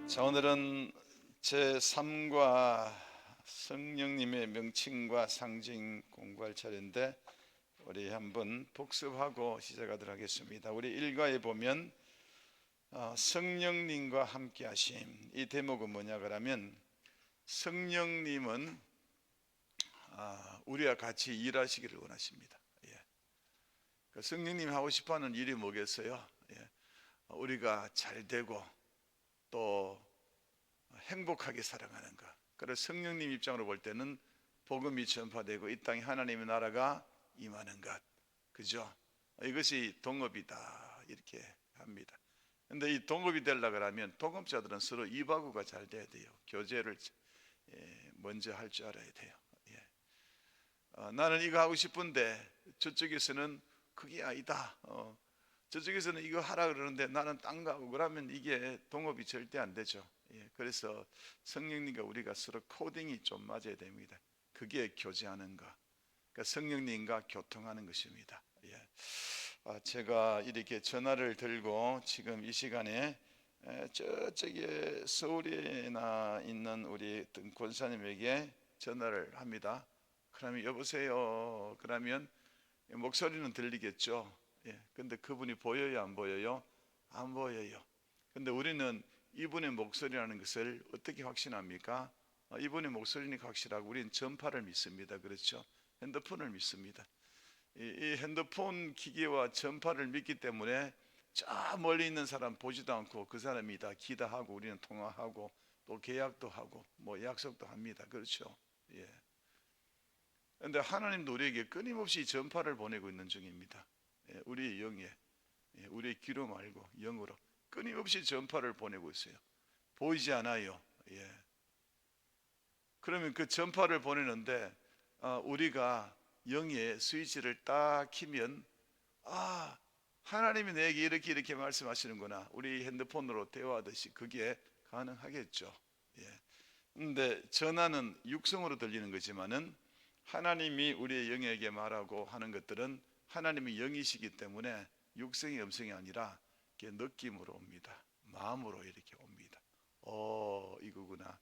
자, 오늘은 제3과 성령님의 명칭과 상징 공부할 차례인데 우리 한번 복습하고 시작하도록 하겠습니다. 우리 1과에 보면 성령님과 함께 하심, 이 대목은 뭐냐 그러면 성령님은 우리와 같이 일하시기를 원하십니다. 성령님이 하고 싶어하는 일이 뭐겠어요? 우리가 잘 되고 또 행복하게 살아가는 것. 그래서 성령님 입장으로 볼 때는 복음이 전파되고 이 땅에 하나님의 나라가 임하는 것, 그죠? 이것이 동업이다 이렇게 합니다. 근데 이 동업이 되려고 하면 동업자들은 서로 이바구가 잘 돼야 돼요. 교제를 먼저 할 줄 알아야 돼요. 나는 이거 하고 싶은데 저쪽에서는 그게 아니다. 저쪽에서는 이거 하라 그러는데 나는 딴 거 하고 그러면 이게 동업이 절대 안 되죠. 그래서 성령님과 우리가 서로 코딩이 좀 맞아야 됩니다. 그게 교제하는 거, 그러니까 성령님과 교통하는 것입니다. 제가 이렇게 전화를 들고 지금 이 시간에 저쪽에 서울에나 있는 우리 권사님에게 전화를 합니다. 그러면 여보세요. 그러면 목소리는 들리겠죠. 근데 그분이 보여요, 안 보여요? 안 보여요. 근데 우리는 이분의 목소리라는 것을 어떻게 확신합니까? 이분의 목소리니까 확실하고 우리는 전파를 믿습니다. 그렇죠? 핸드폰을 믿습니다. 이 핸드폰 기계와 전파를 믿기 때문에 저 멀리 있는 사람 보지도 않고 그 사람이 다 기도하고 우리는 통화하고 또 계약도 하고 뭐 약속도 합니다. 그렇죠? 그런데 하나님도 우리에게 끊임없이 전파를 보내고 있는 중입니다. 우리의 영에, 우리의 귀로 말고 영으로 끊임없이 전파를 보내고 있어요. 보이지 않아요. 그러면 그 전파를 보내는데 우리가 영의 스위치를 딱 키면 하나님이 내게 이렇게 말씀하시는구나. 우리 핸드폰으로 대화하듯이 그게 가능하겠죠. 근데 전화는 육성으로 들리는 거지만은 하나님이 우리의 영에게 말하고 하는 것들은 하나님의 영이시기 때문에 육성이 음성이 아니라 느낌으로 옵니다. 마음으로 이렇게 옵니다. 이거구나.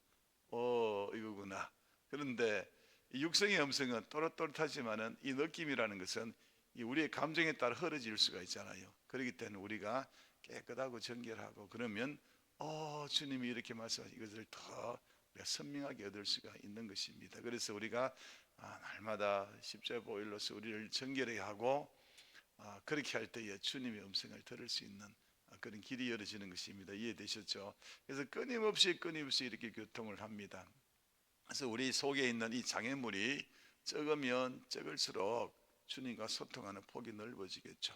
이거구나. 그런데 육성의 음성은 또렷또렷하지만은 이 느낌이라는 것은 우리의 감정에 따라 흐려질 수가 있잖아요. 그렇기 때문에 우리가 깨끗하고 정결하고 그러면 주님이 이렇게 말씀하신 이것을 더 선명하게 얻을 수가 있는 것입니다. 그래서 우리가 날마다 십자가 보혈로서 우리를 정결하게 하고 그렇게 할 때에 주님의 음성을 들을 수 있는 그런 길이 열어지는 것입니다. 이해되셨죠? 그래서 끊임없이 이렇게 교통을 합니다. 그래서 우리 속에 있는 이 장애물이 적으면 적을수록 주님과 소통하는 폭이 넓어지겠죠.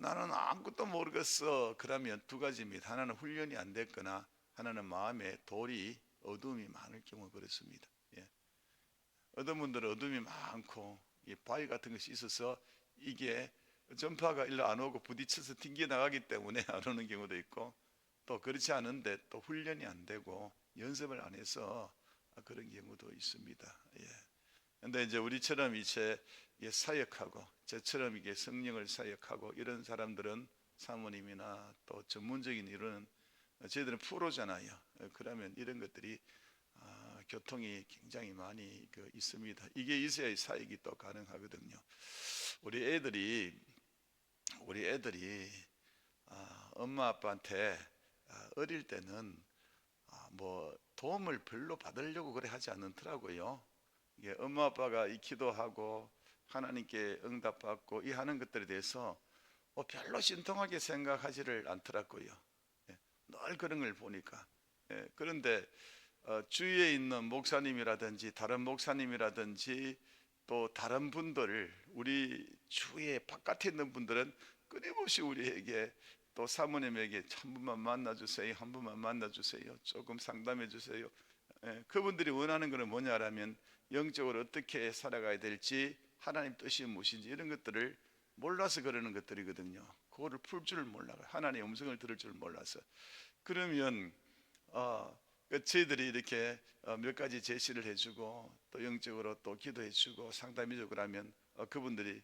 나는 아무것도 모르겠어. 그러면 두 가지입니다. 하나는 훈련이 안 됐거나 하나는 마음에 돌이 어둠이 많을 경우 그렇습니다. 어떤 분들은 어둠이 많고 바위 같은 것이 있어서 이게 전파가 일로 안 오고 부딪혀서 튕겨 나가기 때문에 안 오는 경우도 있고 또 그렇지 않은데 또 훈련이 안 되고 연습을 안 해서 그런 경우도 있습니다. 근데 이제 우리처럼 이제 사역하고 저처럼 이게 성령을 사역하고 이런 사람들은 사모님이나 또 전문적인 이런 저희들은 프로잖아요. 그러면 이런 것들이 교통이 굉장히 많이 있습니다. 이게 있어야 사역이 또 가능하거든요. 우리 애들이 엄마 아빠한테 어릴 때는 뭐 도움을 별로 받으려고 그래 하지 않더라고요. 이게 엄마 아빠가 이 기도하고 하나님께 응답받고 이 하는 것들에 대해서 별로 신통하게 생각하지를 않더라고요. 늘 그런 걸 보니까. 그런데 주위에 있는 목사님이라든지 다른 목사님이라든지 또 다른 분들, 우리 주위에 바깥에 있는 분들은 끊임없이 우리에게 또 사모님에게 한 분만 만나주세요, 한 분만 만나주세요, 조금 상담해주세요. 그분들이 원하는 것은 뭐냐라면 영적으로 어떻게 살아가야 될지, 하나님 뜻이 무엇인지 이런 것들을 몰라서 그러는 것들이거든요. 그거를 풀 줄 몰라요. 하나님의 음성을 들을 줄 몰라서. 그러면 저희들이 이렇게 몇 가지 제시를 해주고 또 영적으로 또 기도해주고 상담해주고 그러면 그분들이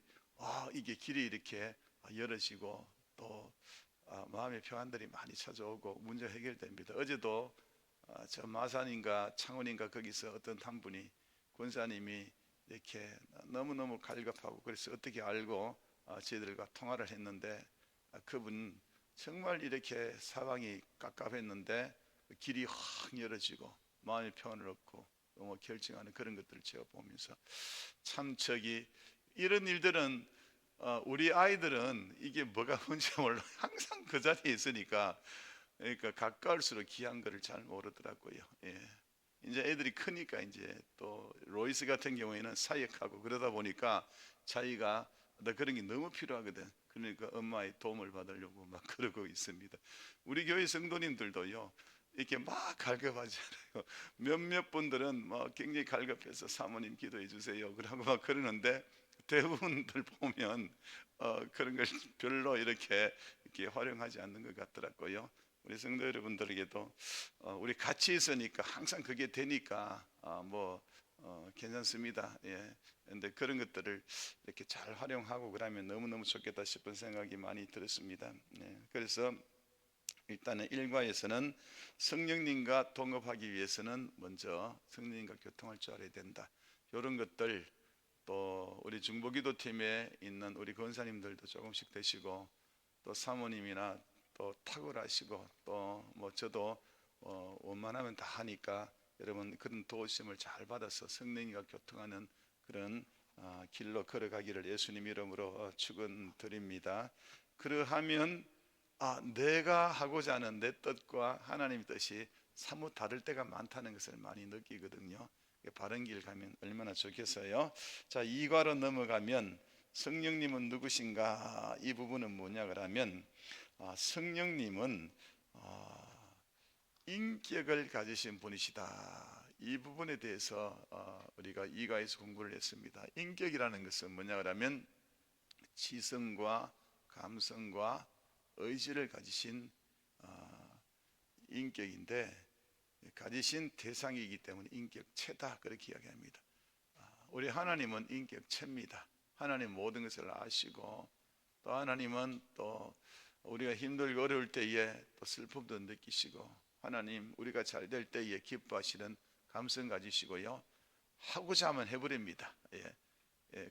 이게 길이 이렇게 열어지고 또 마음의 평안들이 많이 찾아오고 문제 해결됩니다. 어제도 저 마산인가 창원인가 거기서 어떤 한 분이 권사님이 이렇게 너무너무 갈급하고 그래서 어떻게 알고 저희들과 통화를 했는데 그분 정말 이렇게 사방이 깝깝했는데 길이 확 열어지고 마음의 평안을 얻고 뭐 결정하는 그런 것들을 제가 보면서 참 이런 일들은 우리 아이들은 이게 뭐가 뭔지 몰라 항상 그 자리에 있으니까 그러니까 가까울수록 귀한 거를 잘 모르더라고요. 예. 이제 애들이 크니까 이제 또 로이스 같은 경우에는 사역하고 그러다 보니까 자기가 그런 게 너무 필요하거든. 그러니까 엄마의 도움을 받으려고 막 그러고 있습니다. 우리 교회 성도님들도요. 이렇게 막 갈급하잖아요. 몇몇 분들은 막 굉장히 갈급해서 사모님 기도해 주세요. 그러고 막 그러는데 대부분들 보면 그런 걸 별로 이렇게 활용하지 않는 것 같더라고요. 우리 성도 여러분들에게도 우리 같이 있으니까 항상 그게 되니까 괜찮습니다. 예. 근데 그런 것들을 이렇게 잘 활용하고 그러면 너무너무 좋겠다 싶은 생각이 많이 들었습니다. 예. 그래서 일단은 일과에서는 성령님과 동업하기 위해서는 먼저 성령님과 교통할 줄 알아야 된다. 이런 것들 또 우리 중보기도팀에 있는 우리 권사님들도 조금씩 되시고 또 사모님이나 또 탁월하시고 또 뭐 저도 원만하면 다 하니까 여러분 그런 도우심을 잘 받아서 성령님과 교통하는 그런 길로 걸어가기를 예수님 이름으로 축원드립니다. 그러하면 내가 하고자 하는 내 뜻과 하나님의 뜻이 사뭇 다를 때가 많다는 것을 많이 느끼거든요. 바른 길 가면 얼마나 좋겠어요. 자, 2과로 넘어가면 성령님은 누구신가? 이 부분은 뭐냐 그러면 성령님은 인격을 가지신 분이시다. 이 부분에 대해서 우리가 2과에서 공부를 했습니다. 인격이라는 것은 뭐냐 그러면 지성과 감성과 의지를 가지신 인격인데 가지신 대상이기 때문에 인격체다 그렇게 이야기합니다. 우리 하나님은 인격체입니다. 하나님 모든 것을 아시고 또 하나님은 또 우리가 힘들고 어려울 때에 또 슬픔도 느끼시고 하나님 우리가 잘 될 때에 기뻐하시는 감성 가지시고요. 하고자 하면 해버립니다.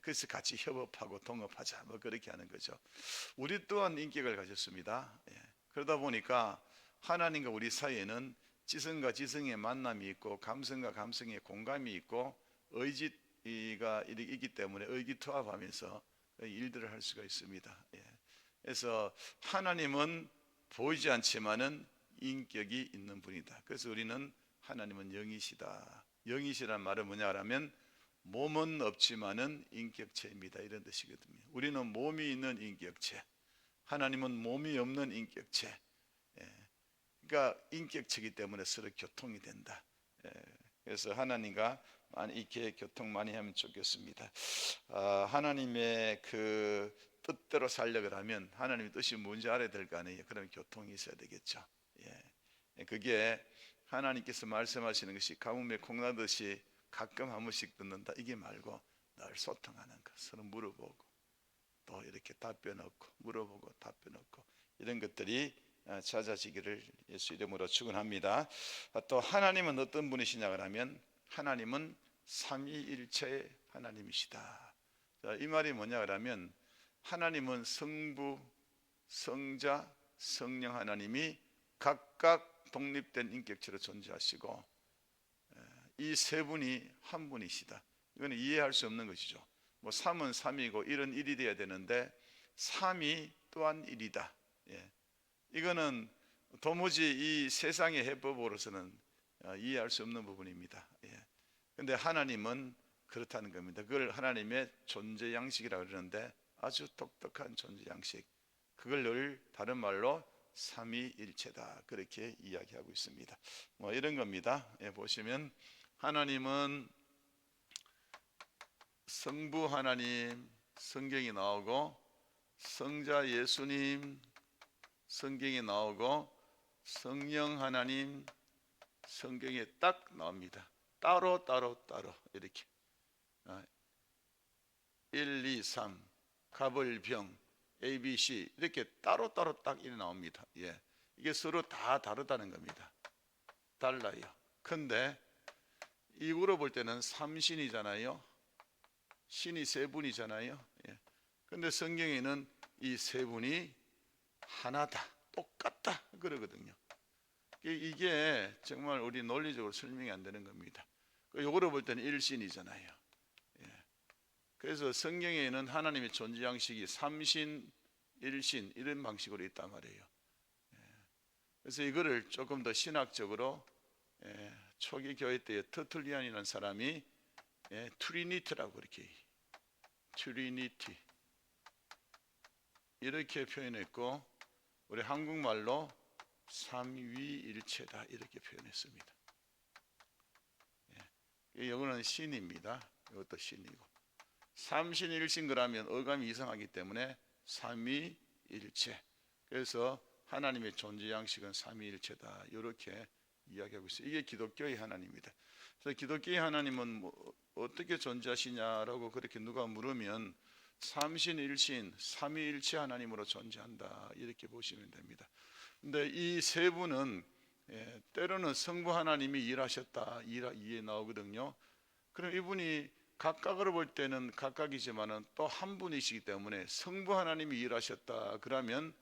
그래서 같이 협업하고 동업하자 뭐 그렇게 하는 거죠. 우리 또한 인격을 가졌습니다. 그러다 보니까 하나님과 우리 사이에는 지성과 지성의 만남이 있고 감성과 감성의 공감이 있고 의지가 있기 때문에 의기투합하면서 일들을 할 수가 있습니다. 그래서 하나님은 보이지 않지만은 인격이 있는 분이다. 그래서 우리는 하나님은 영이시다. 영이시란 말은 뭐냐라면 몸은 없지만은 인격체입니다. 이런 뜻이거든요. 우리는 몸이 있는 인격체, 하나님은 몸이 없는 인격체. 그러니까 인격체이기 때문에 서로 교통이 된다. 그래서 하나님과 많이 이렇게 교통 많이 하면 좋겠습니다. 하나님의 그 뜻대로 살려고 하면 하나님의 뜻이 뭔지 알아야 될 거 아니에요. 그러면 교통이 있어야 되겠죠. 그게 하나님께서 말씀하시는 것이 가뭄에 콩나듯이 가끔 한 번씩 듣는다 이게 말고 늘 소통하는 것, 서로 물어보고 또 이렇게 답변 얻고 물어보고 답변 얻고 이런 것들이 찾아지기를 예수 이름으로 축원합니다. 또 하나님은 어떤 분이시냐 그러면 하나님은 삼위일체의 하나님이시다. 이 말이 뭐냐 그러면 하나님은 성부, 성자, 성령 하나님이 각각 독립된 인격체로 존재하시고 이 세 분이 한 분이시다. 이거는 이해할 수 없는 것이죠. 뭐 3은 3이고 1은 1이 돼야 되는데 3이 또한 1이다. 이거는 도무지 이 세상의 해법으로서는 이해할 수 없는 부분입니다. 그런데 하나님은 그렇다는 겁니다. 그걸 하나님의 존재 양식이라고 그러는데 아주 독특한 존재 양식. 그걸 늘 다른 말로 삼위일체다 그렇게 이야기하고 있습니다. 뭐 이런 겁니다. 보시면 하나님은 성부 하나님 성경이 나오고 성자 예수님 성경이 나오고 성령 하나님 성경에 딱 나옵니다. 따로 이렇게 1, 2, 3 갑을병 A, B, C 이렇게 따로따로 딱 이렇게 나옵니다. 예. 이게 서로 다 다르다는 겁니다. 달라요. 근데 이으로 볼 때는 삼신이잖아요. 신이 세 분이잖아요. 예. 근데 성경에는 이 세 분이 하나다, 똑같다 그러거든요. 이게 정말 우리 논리적으로 설명이 안 되는 겁니다. 요거로 볼 때는 일신이잖아요. 예. 그래서 성경에는 하나님의 존재 양식이 삼신, 일신 이런 방식으로 있단 말이에요. 예. 그래서 이거를 조금 더 신학적으로 초기 교회 때의 터툴리안이라는 사람이 트리니티라고 트리니티 이렇게 표현했고, 우리 한국말로 삼위일체다 이렇게 표현했습니다. 이거는 신입니다. 이것도 신이고, 삼신일신 그러면 어감이 이상하기 때문에 삼위일체. 그래서 하나님의 존재 양식은 삼위일체다 이렇게 이야기하고 있어요. 이게 기독교의 하나님입니다. 그래서 기독교의 하나님은 뭐 어떻게 존재하시냐라고 그렇게 누가 물으면 삼신일신 삼위일체 하나님으로 존재한다 이렇게 보시면 됩니다. 근데 이 세 분은 때로는 성부 하나님이 일하셨다 이에 나오거든요. 그럼 이분이 각각으로 볼 때는 각각이지만은 또 한 분이시기 때문에 성부 하나님이 일하셨다 그러면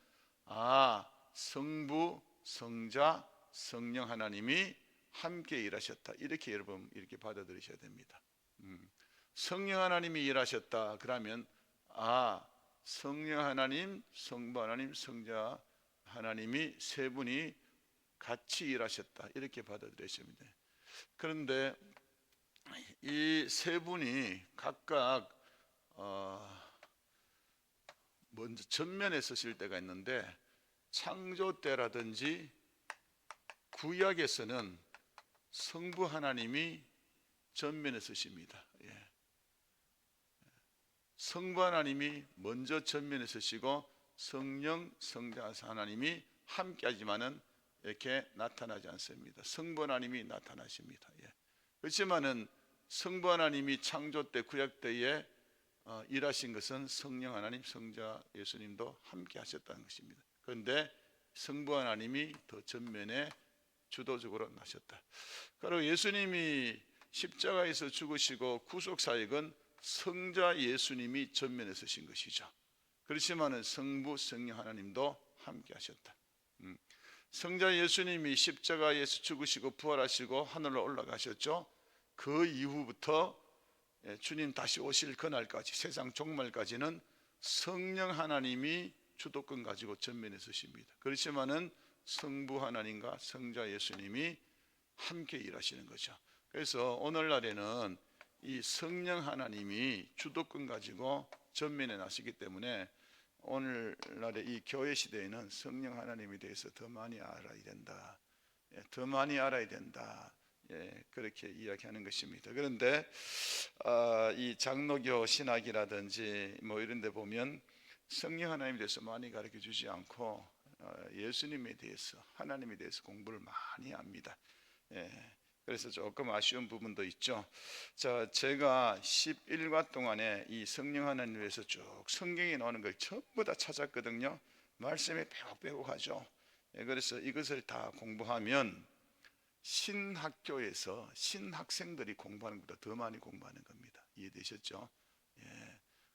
성부, 성자, 성령 하나님이 함께 일하셨다 이렇게 여러분 이렇게 받아들이셔야 됩니다. 성령 하나님이 일하셨다 그러면 성령 하나님, 성부 하나님, 성자 하나님이 세 분이 같이 일하셨다 이렇게 받아들이셔야 됩니다. 그런데 이 세 분이 각각 먼저 전면에 서실 때가 있는데, 창조 때라든지 구약에서는 성부 하나님이 전면에 서십니다. 성부 하나님이 먼저 전면에 서시고 성령, 성자 하나님이 함께 하지만은 이렇게 나타나지 않습니다. 성부 하나님이 나타나십니다. 그렇지만은 성부 하나님이 창조 때 구약 때에 일하신 것은 성령 하나님, 성자 예수님도 함께 하셨다는 것입니다. 그런데 성부 하나님이 더 전면에 주도적으로 나셨다. 그리고 예수님이 십자가에서 죽으시고 구속 사역은 성자 예수님이 전면에 서신 것이죠. 그렇지만은 성부, 성령 하나님도 함께 하셨다. 성자 예수님이 십자가에서 죽으시고 부활하시고 하늘로 올라가셨죠. 그 이후부터 주님 다시 오실 그날까지, 세상 종말까지는 성령 하나님이 주도권 가지고 전면에 서십니다. 그렇지만은 성부 하나님과 성자 예수님이 함께 일하시는 거죠. 그래서 오늘날에는 이 성령 하나님이 주도권 가지고 전면에 나시기 때문에 오늘날의 이 교회 시대에는 성령 하나님에 대해서 더 많이 알아야 된다. 더 많이 알아야 된다. 그렇게 이야기하는 것입니다. 그런데 이 장로교 신학이라든지 뭐 이런 데 보면 성령 하나님에 대해서 많이 가르쳐 주지 않고 예수님에 대해서, 하나님에 대해서 공부를 많이 합니다. 그래서 조금 아쉬운 부분도 있죠. 자, 제가 11과 동안에 이 성령 하나님에 대해서 쭉 성경에 나오는 걸 전부 다 찾았거든요. 말씀에 빼곡빼곡하죠. 그래서 이것을 다 공부하면 신학교에서 신학생들이 공부하는 것보다 더 많이 공부하는 겁니다. 이해되셨죠?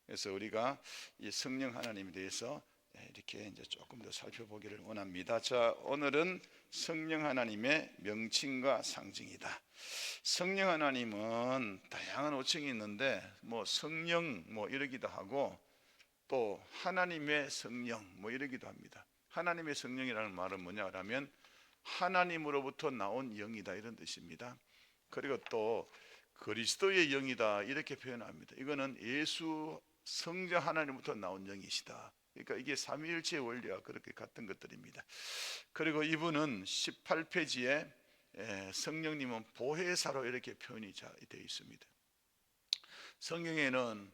그래서 우리가 이 성령 하나님에 대해서 이렇게 이제 조금 더 살펴보기를 원합니다. 자, 오늘은 성령 하나님의 명칭과 상징이다. 성령 하나님은 다양한 호칭이 있는데 뭐 성령 뭐 이러기도 하고 또 하나님의 성령 뭐 이러기도 합니다. 하나님의 성령이라는 말은 뭐냐라면 하나님으로부터 나온 영이다 이런 뜻입니다. 그리고 또 그리스도의 영이다 이렇게 표현합니다. 이거는 예수 성자 하나님부터 나온 영이시다. 그러니까 이게 삼위일체의 원리와 그렇게 같은 것들입니다. 그리고 이분은 18페이지에 성령님은 보혜사로 이렇게 표현이 되어 있습니다. 성경에는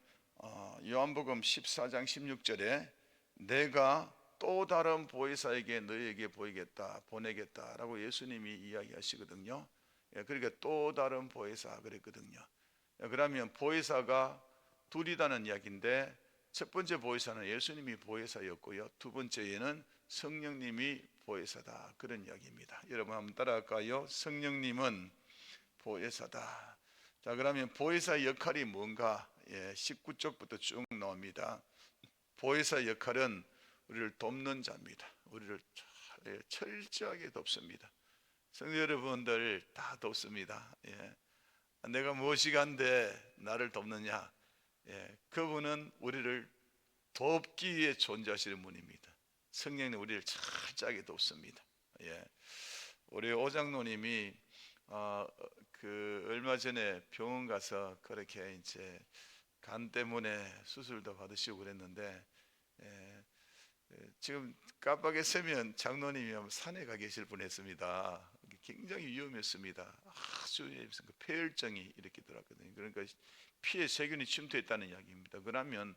요한복음 14장 16절에 내가 또 다른 보혜사에게 너희에게 보내겠다라고 예수님이 이야기하시거든요. 그러니까 또 다른 보혜사 그랬거든요. 그러면 보혜사가 둘이다는 이야기인데 첫 번째 보혜사는 예수님이 보혜사였고요, 두 번째에는 성령님이 보혜사다, 그런 이야기입니다. 여러분 한번 따라할까요? 성령님은 보혜사다. 자, 그러면 보혜사 역할이 뭔가? 19쪽부터 쭉 나옵니다. 보혜사 역할은 우리를 돕는 자입니다. 우리를 철저하게 돕습니다. 성도 여러분들 다 돕습니다. 내가 무엇이간데 나를 돕느냐? 그분은 우리를 돕기 위해 존재하시는 분입니다. 성령님 우리를 철저하게 돕습니다. 우리 오장로님이 얼마 전에 병원 가서 그렇게 이제 간 때문에 수술도 받으시고 그랬는데, 지금 깜빡에 서면 장로님이 산에 가 계실 뻔했습니다. 굉장히 위험했습니다. 아주 폐혈증이 이렇게 들어왔거든요. 그러니까 피에 세균이 침투했다는 이야기입니다. 그러면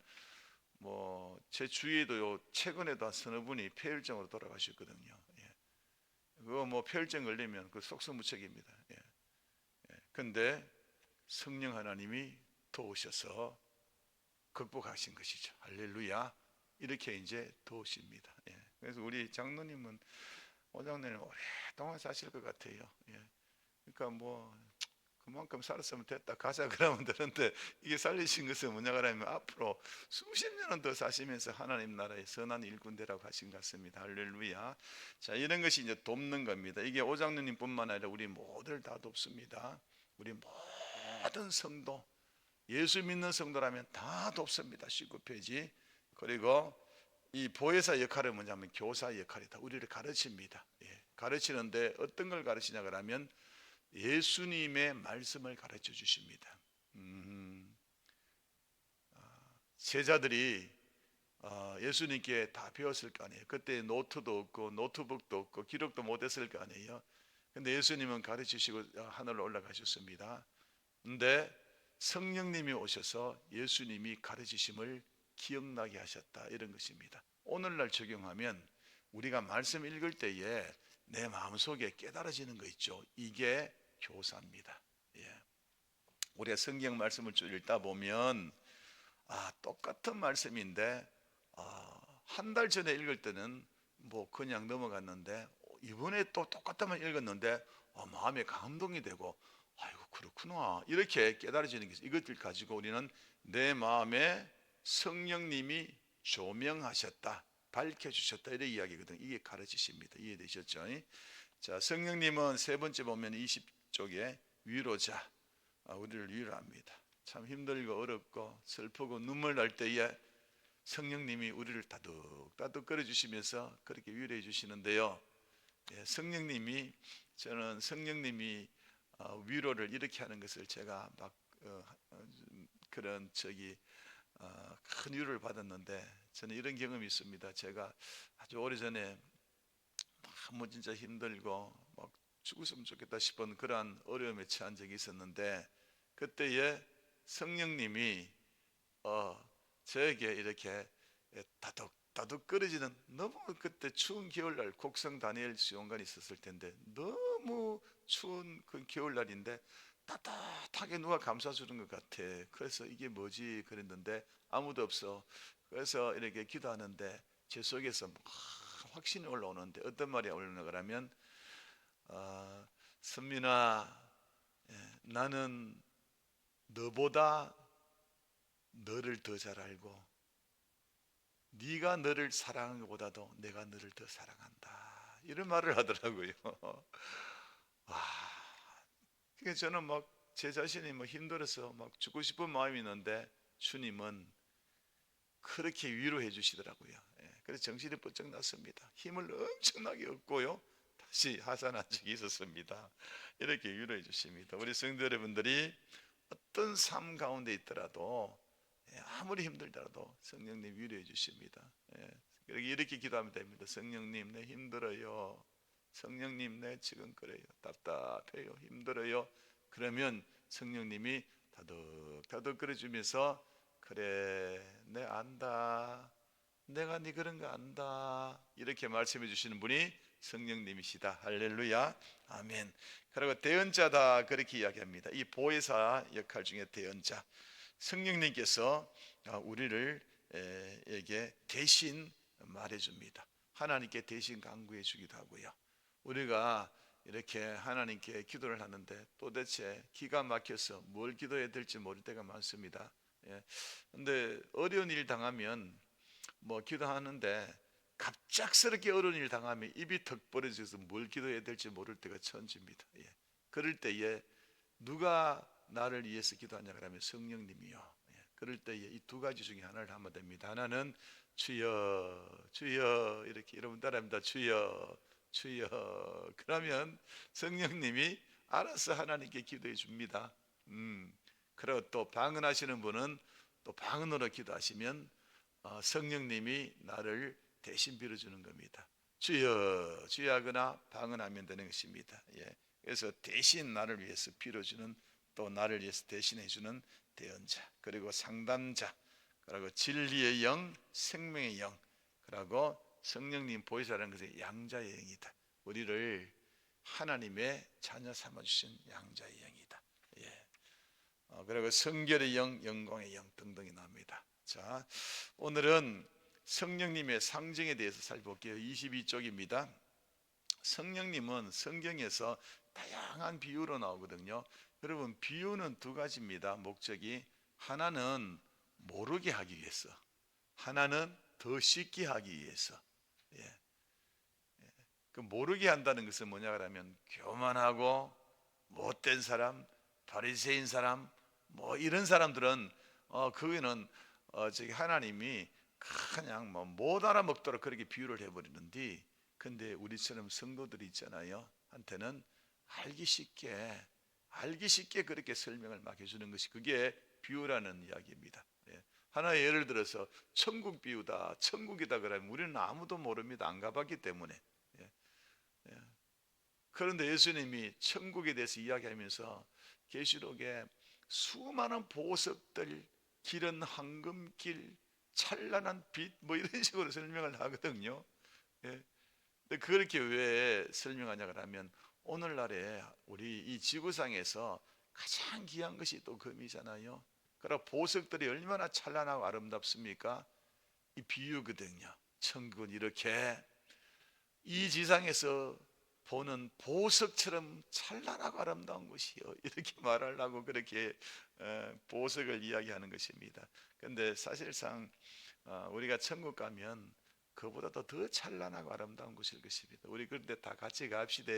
뭐 제 주위에도요, 최근에도 한 서너 분이 폐혈증으로 돌아가셨거든요. 그거 뭐 폐혈증 걸리면 그 속수무책입니다. 근데 성령 하나님이 도우셔서 극복하신 것이죠. 할렐루야. 이렇게 이제 도우십니다. 그래서 우리 장로님은, 오장로님은 오랫동안 사실 것 같아요. 그러니까 뭐 그만큼 살았으면 됐다 가자 그러면 되는데, 이게 살리신 것은 뭐냐 그러면 앞으로 수십 년은 더 사시면서 하나님 나라의 선한 일꾼되라고 하신 것 같습니다. 할렐루야. 자, 이런 것이 이제 돕는 겁니다. 이게 오장로님 뿐만 아니라 우리 모두를 다 돕습니다. 우리 모든 성도, 예수 믿는 성도라면 다 돕습니다. 19페이지. 그리고 이 보혜사 역할은 뭐냐면 교사 역할이다. 우리를 가르칩니다. 가르치는데 어떤 걸 가르치냐 그러면 예수님의 말씀을 가르쳐 주십니다. 제자들이 예수님께 다 배웠을 거 아니에요. 그때 노트도 없고 노트북도 없고 기록도 못했을 거 아니에요. 근데 예수님은 가르치시고 하늘로 올라가셨습니다. 근데 성령님이 오셔서 예수님이 가르치심을 기억나게 하셨다, 이런 것입니다. 오늘날 적용하면 우리가 말씀 읽을 때에 내 마음속에 깨달아지는 거 있죠. 이게 교사입니다. 우리가 성경 말씀을 쭉 읽다 보면 똑같은 말씀인데 한 달 전에 읽을 때는 뭐 그냥 넘어갔는데, 이번에 또 똑같은 말 읽었는데 마음에 감동이 되고, 아이고 그렇구나, 이렇게 깨달아지는 게 있어요. 이것들 가지고 우리는 내 마음에 성령님이 조명하셨다, 밝혀주셨다, 이런 이야기거든요. 이게 가르치십니다. 이해되셨죠? 자, 성령님은 세 번째 보면 20쪽에 위로자, 우리를 위로합니다. 참 힘들고 어렵고 슬프고 눈물 날 때에 성령님이 우리를 따득따득 끌어주시면서 그렇게 위로해 주시는데요. 저는 성령님이 위로를 이렇게 하는 것을 제가 막 그런 큰 위로를 받았는데, 저는 이런 경험이 있습니다. 제가 아주 오래전에 너무 진짜 힘들고 막 죽었으면 좋겠다 싶은 그러한 어려움에 처한 적이 있었는데, 그때에 성령님이 저에게 이렇게 다독다독 끓여지는, 너무 그때 추운 겨울날 곡성 다니엘 수용관이 있었을 텐데, 너무 추운 그 겨울날인데 따뜻하게 누가 감싸주는 것 같아. 그래서 이게 뭐지 그랬는데 아무도 없어. 그래서 이렇게 기도하는데 제 속에서 막 확신이 올라오는데, 어떤 말이 올라오나 그러면 선민아, 나는 너보다 너를 더 잘 알고 네가 너를 사랑하는 것보다도 내가 너를 더 사랑한다, 이런 말을 하더라고요. 와, 그러니까 저는 막 제 자신이 막 힘들어서 막 죽고 싶은 마음이 있는데 주님은 그렇게 위로해 주시더라고요. 그래서 정신이 번쩍 났습니다. 힘을 엄청나게 얻고요, 다시 하산한 적이 있었습니다. 이렇게 위로해 주십니다. 우리 성도 여러분들이 어떤 삶 가운데 있더라도, 아무리 힘들더라도 성령님 위로해 주십니다. 이렇게 기도하면 됩니다. 성령님, 내 힘들어요. 성령님, 내 지금 그래요. 답답해요. 힘들어요. 그러면 성령님이 다독다독 끌어주면서, 그래, 내 안다, 내가 네 그런 거 안다, 이렇게 말씀해 주시는 분이 성령님이시다. 할렐루야, 아멘. 그리고 대언자다, 그렇게 이야기합니다. 이 보혜사 역할 중에 대언자, 성령님께서 우리를 에게 대신 말해줍니다. 하나님께 대신 간구해 주기도 하고요. 우리가 이렇게 하나님께 기도를 하는데 도대체 기가 막혀서 뭘 기도해야 될지 모를 때가 많습니다. 근데 어려운 일 당하면 뭐 기도하는데 갑작스럽게 어려운 일 당하면 입이 턱 벌어져서 뭘 기도해야 될지 모를 때가 천지입니다. 그럴 때에 누가 나를 위해서 기도하냐 그러면 성령님이요. 그럴 때에 이 두 가지 중에 하나를 하면 됩니다. 하나는 주여 주여 이렇게 여러분 따라합니다. 주여 주여. 그러면 성령님이 알아서 하나님께 기도해 줍니다. 그리고 또 방언하시는 분은 또 방언으로 기도하시면 성령님이 나를 대신 빌어주는 겁니다. 주여 주여 하거나 방언하면 되는 것입니다. 그래서 대신 나를 위해서 빌어주는, 또 나를 위해서 대신해주는 대언자, 그리고 상담자, 그리고 진리의 영, 생명의 영, 그리고 성령님 보이사라는 것은 양자의 영이다. 우리를 하나님의 자녀 삼아주신 양자의 영이다. 그리고 성결의 영, 영광의 영 등등이 나옵니다. 자, 오늘은 성령님의 상징에 대해서 살펴볼게요. 22쪽입니다. 성령님은 성경에서 다양한 비유로 나오거든요. 여러분, 비유는 두 가지입니다. 목적이 하나는 모르게 하기 위해서, 하나는 더 쉽게 하기 위해서. 그 모르게 한다는 것은 뭐냐 그러면 교만하고 못된 사람, 바리새인 사람, 뭐 이런 사람들은 그거는 저기 하나님이 그냥 뭐 못 알아먹도록 그렇게 비유를 해버리는데, 근데 우리처럼 성도들이 있잖아요. 한테는 알기 쉽게 그렇게 설명을 막 해주는 것이 그게 비유라는 이야기입니다. 하나의 예를 들어서 천국 비유다, 천국이다 그러면 우리는 아무도 모릅니다. 안 가봤기 때문에. 그런데 예수님이 천국에 대해서 이야기하면서 계시록에 수많은 보석들, 길은 황금길, 찬란한 빛, 뭐 이런 식으로 설명을 하거든요. 근데 그렇게 왜 설명하냐 그러면 오늘날에 우리 이 지구상에서 가장 귀한 것이 또 금이잖아요. 그러나 보석들이 얼마나 찬란하고 아름답습니까? 이 비유거든요. 천국은 이렇게 이 지상에서 보는 보석처럼 찬란하고 아름다운 것이요, 이렇게 말하려고 그렇게 보석을 이야기하는 것입니다. 그런데 사실상 우리가 천국 가면 그보다도 더 찬란하고 아름다운 곳일 것입니다. 우리 그런데 다 같이 갑시다.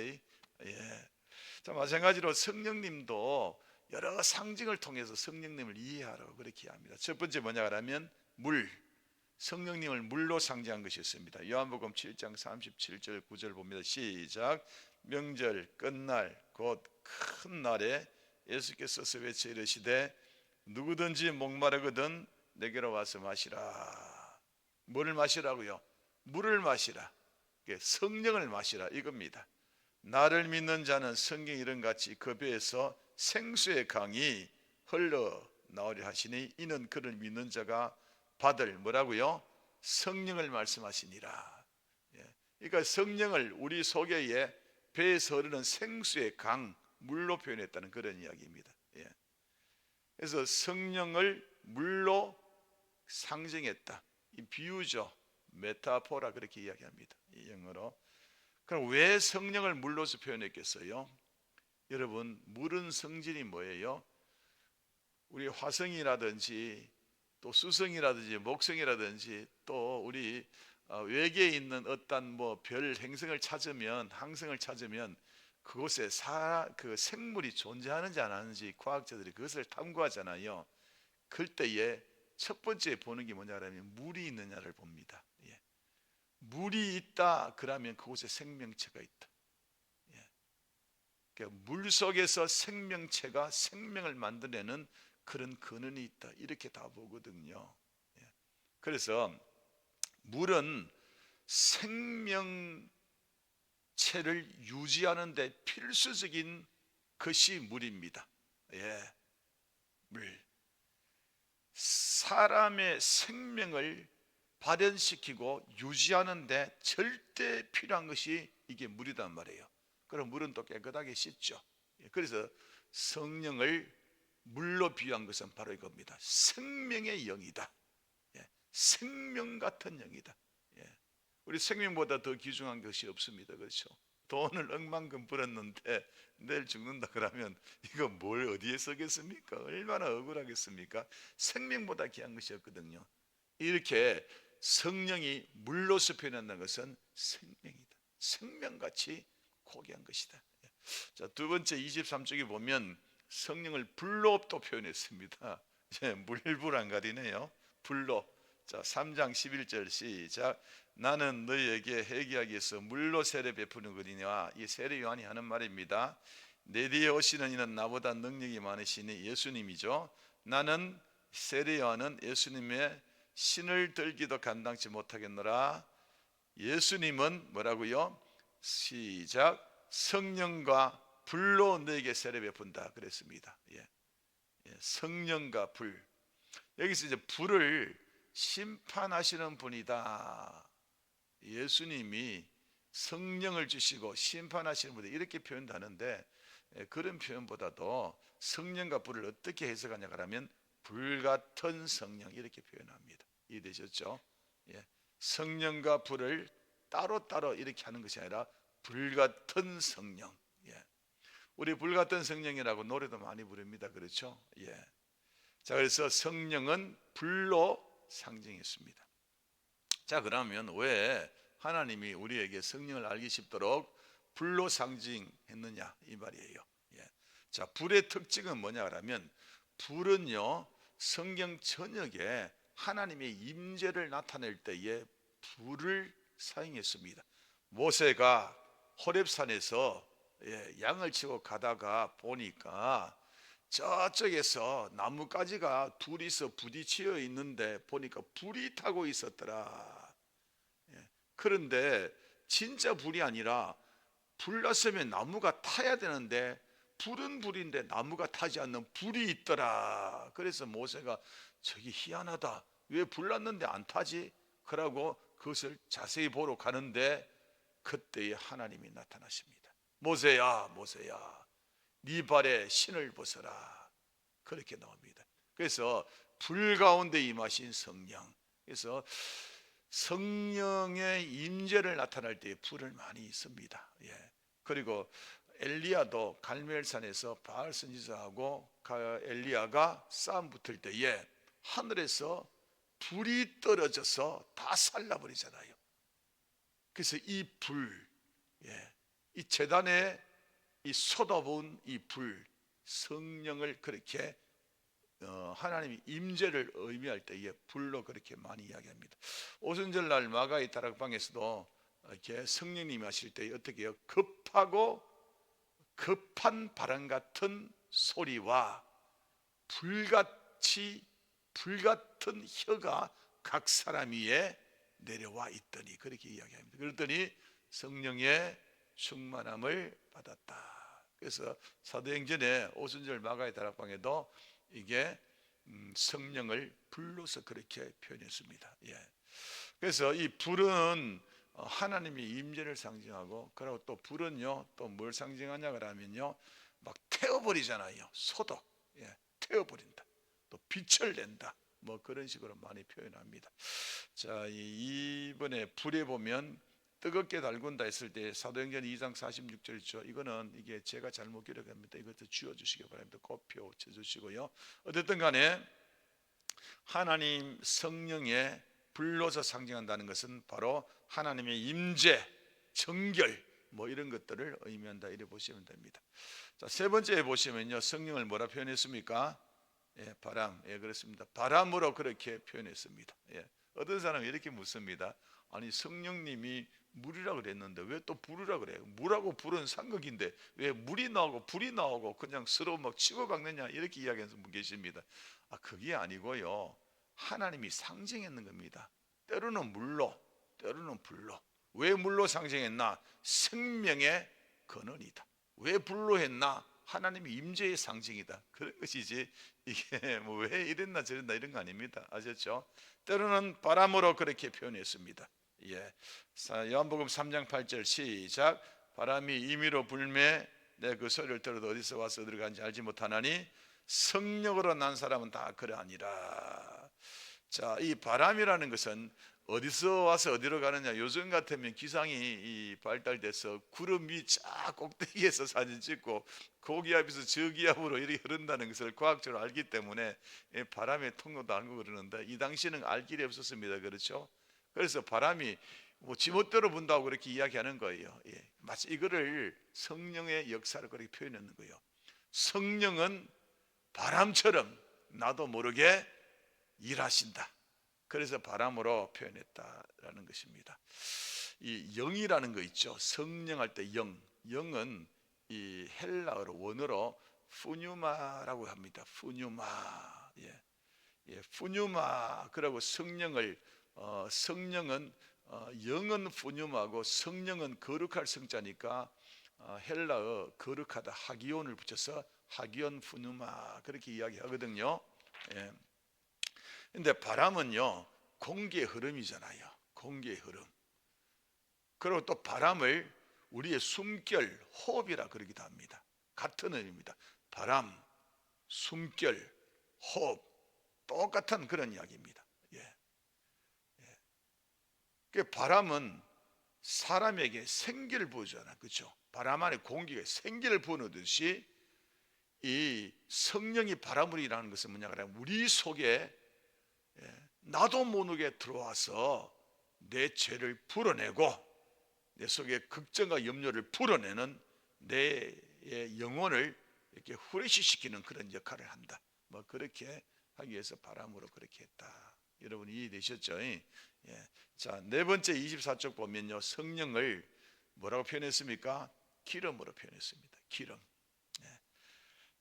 자, 마찬가지로 성령님도 여러 상징을 통해서 성령님을 이해하라고 그렇게 합니다. 첫 번째 뭐냐 하면 물, 성령님을 물로 상징한 것이 있습니다. 요한복음 7장 37절 9절 봅니다. 시작. 명절 끝날 곧 큰 날에 예수께서 외쳐 이르시되 누구든지 목마르거든 내게로 와서 마시라. 뭐를 마시라고요? 물을 마시라. 성령을 마시라 이겁니다. 나를 믿는 자는 성경 이름같이 그 배에서 생수의 강이 흘러 나오려 하시니 이는 그를 믿는 자가 받을 뭐라고요? 성령을 말씀하시니라. 그러니까 성령을 우리 속에 배에서 흐르는 생수의 강, 물로 표현했다는 그런 이야기입니다. 그래서 성령을 물로 상징했다. 이 비유죠. 메타포라 그렇게 이야기합니다. 이 영어로. 그럼 왜 성령을 물로서 표현했겠어요? 여러분, 물은 성질이 뭐예요? 우리 화성이라든지 또 수성이라든지 목성이라든지 또 우리 외계에 있는 어떤 뭐 별 행성을 찾으면, 항성을 찾으면 그곳에 그 생물이 존재하는지 안 하는지 과학자들이 그것을 탐구하잖아요. 그때에 첫 번째 보는 게 뭐냐면 물이 있느냐를 봅니다. 물이 있다 그러면 그곳에 생명체가 있다. 그러니까 물 속에서 생명체가 생명을 만들어내는 그런 근원이 있다, 이렇게 다 보거든요. 그래서 물은 생명체를 유지하는 데 필수적인 것이 물입니다. 물. 사람의 생명을 발현시키고 유지하는 데 절대 필요한 것이 이게 물이란 말이에요. 그럼 물은 또 깨끗하게 씻죠. 그래서 성령을 물로 비유한 것은 바로 이겁니다. 생명의 영이다. 생명 같은 영이다. 예. 우리 생명보다 더 귀중한 것이 없습니다. 그렇죠? 돈을 억만큼 벌었는데 내일 죽는다 그러면 이거 뭘 어디에 쓰겠습니까? 얼마나 억울하겠습니까? 생명보다 귀한 것이 없거든요. 이렇게 성령이 물로서 표현한다는 것은 생명이다. 생명같이 고귀한 것이다. 자, 두 번째 23쪽에 보면 성령을 불로 또 표현했습니다. 물불 안 가리네요. 불로. 자, 3장 11절 시작. 나는 너희에게 회개하기 위해서 물로 세례 베푸는 것이니와, 이 세례 요한이 하는 말입니다. 내 뒤에 오시는 이는 나보다 능력이 많으시니, 예수님이죠. 나는 세례 요한은 예수님의 신을 들기도 감당치 못하겠노라. 예수님은 뭐라고요? 시작. 성령과 불로 너에게 세례 베푼다 그랬습니다. 예. 성령과 불. 여기서 이제 불을 심판하시는 분이다. 예수님이 성령을 주시고 심판하시는 분이다, 이렇게 표현하는데, 그런 표현보다도 성령과 불을 어떻게 해석하냐 하면 불같은 성령, 이렇게 표현합니다. 이해되셨죠? 예. 성령과 불을 따로따로 이렇게 하는 것이 아니라 불같은 성령. 예. 우리 불같은 성령이라고 노래도 많이 부릅니다. 그렇죠? 예. 자, 그래서 성령은 불로 상징했습니다. 자, 그러면 왜 하나님이 우리에게 성령을 알기 쉽도록 불로 상징했느냐, 이 말이에요. 예. 자, 불의 특징은 뭐냐 하면, 불은요 성경 전역에 하나님의 임재를 나타낼 때에 불을 사용했습니다. 모세가 호렙산에서 양을 치고 가다가 보니까 저쪽에서 나뭇가지가 둘이서 부딪혀 있는데 보니까 불이 타고 있었더라. 그런데 진짜 불이 아니라, 불 났으면 나무가 타야 되는데 불은 불인데 나무가 타지 않는 불이 있더라. 그래서 모세가 저기 희한하다, 왜 불 났는데 안 타지? 그러고 그것을 자세히 보러 가는데 그때에 하나님이 나타나십니다. 모세야, 모세야, 네 발에 신을 벗어라. 그렇게 나옵니다. 그래서 불 가운데 임하신 성령. 그래서 성령의 임재를 나타날 때 불을 많이 씁니다. 예. 그리고 엘리야도 갈멜산에서 바알 선지자하고 엘리야가 싸움 붙을 때에 하늘에서 불이 떨어져서 다 살라버리잖아요. 그래서 이 불, 이 제단에 이 쏟아부은 이 불, 성령을 그렇게 하나님이 임재를 의미할 때에 불로 그렇게 많이 이야기합니다. 오순절날 마가의 다락방에서도 이렇게 성령님이 하실 때 어떻게 해요? 급한 바람 같은 소리와 불같은 혀가 각 사람 위에 내려와 있더니, 그렇게 이야기합니다. 그랬더니 성령의 충만함을 받았다. 그래서 사도행전에 오순절 마가의 다락방에도 이게 성령을 불로서 그렇게 표현했습니다. 예. 그래서 이 불은 하나님의 임재를 상징하고, 그리고 또 불은요 또 뭘 상징하냐 그러면요, 막 태워버리잖아요. 소독, 태워버린다. 또 빛을 낸다. 뭐 그런 식으로 많이 표현합니다. 자, 이번에 불에 보면 뜨겁게 달군다 했을 때 사도행전 2장 46절 있죠. 이거는 이게 제가 잘못 기록합니다. 이것도 지워주시기 바랍니다. 꽃표 쳐주시고요. 어쨌든 간에 하나님 성령의 불로서 상징한다는 것은 바로 하나님의 임재, 정결, 뭐 이런 것들을 의미한다, 이렇게 보시면 됩니다. 자, 세 번째 보시면요, 성령을 뭐라 표현했습니까? 바람. 그렇습니다. 바람으로 그렇게 표현했습니다. 어떤 사람이 이렇게 묻습니다. 아니, 성령님이 물이라고 그랬는데 왜 또 불이라고 그래요? 물하고 불은 삼극인데 왜 물이 나오고 불이 나오고 그냥 서로 막 치고 박느냐, 이렇게 이야기하는 분 계십니다. 그게 아니고요, 하나님이 상징했는 겁니다. 때로는 물로, 때로는 불로. 왜 물로 상징했나? 생명의 근원이다. 왜 불로 했나? 하나님의 임재의 상징이다. 그런 것이지, 이게 뭐 왜 이랬나 저랬나 이런 거 아닙니다. 아셨죠? 때로는 바람으로 그렇게 표현했습니다. 요한복음 3장 8절 시작. 바람이 임의로 불매 내 그 소리를 들어도 어디서 와서 어디로 가는지 알지 못하나니 성령으로 난 사람은 다 그러하니라. 자, 이 바람이라는 것은 어디서 와서 어디로 가느냐. 요즘 같으면 기상이 이 발달돼서 구름 위 쫙 꼭대기에서 사진 찍고 고기압에서 저기압으로 이렇게 흐른다는 것을 과학적으로 알기 때문에 바람의 통로도 알고 그러는데, 이 당시에는 알 길이 없었습니다. 그렇죠? 그래서 바람이 뭐 지멋대로 분다고 그렇게 이야기하는 거예요. 예. 마치 이거를 성령의 역사를 그렇게 표현하는 거예요. 성령은 바람처럼 나도 모르게 일하신다. 그래서 바람으로 표현했다라는 것입니다. 이 영이라는 거 있죠. 성령 할 때 영. 영은 이 헬라어로 원어로 푸뉴마라고 합니다. 푸뉴마. 예. 예, 푸뉴마. 그리고 성령을 성령은 영은 푸뉴마고 성령은 거룩할 성자니까 헬라어 거룩하다 하기온을 붙여서 하기온 푸뉴마 그렇게 이야기하거든요. 예. 근데 바람은요, 공기의 흐름이잖아요. 공기의 흐름. 그리고 또 바람을 우리의 숨결, 호흡이라 그러기도 합니다. 같은 의미입니다. 바람, 숨결, 호흡, 똑같은 그런 이야기입니다. 예. 예. 그 바람은 사람에게 생기를 부어주잖아요. 그렇죠? 바람 안에 공기가 생기를 부어넣듯이 이 성령이 바람으로 일하는 것은 뭐냐 그러면 우리 속에 나도 모르게 들어와서 내 죄를 풀어내고 내 속에 걱정과 염려를 풀어내는 내 영혼을 이렇게 후레시시키는 그런 역할을 한다. 뭐 그렇게 하기 위해서 바람으로 그렇게 했다. 여러분 이해되셨죠? 예. 자, 네 번째 24쪽 보면요, 성령을 뭐라고 표현했습니까? 기름으로 표현했습니다. 기름.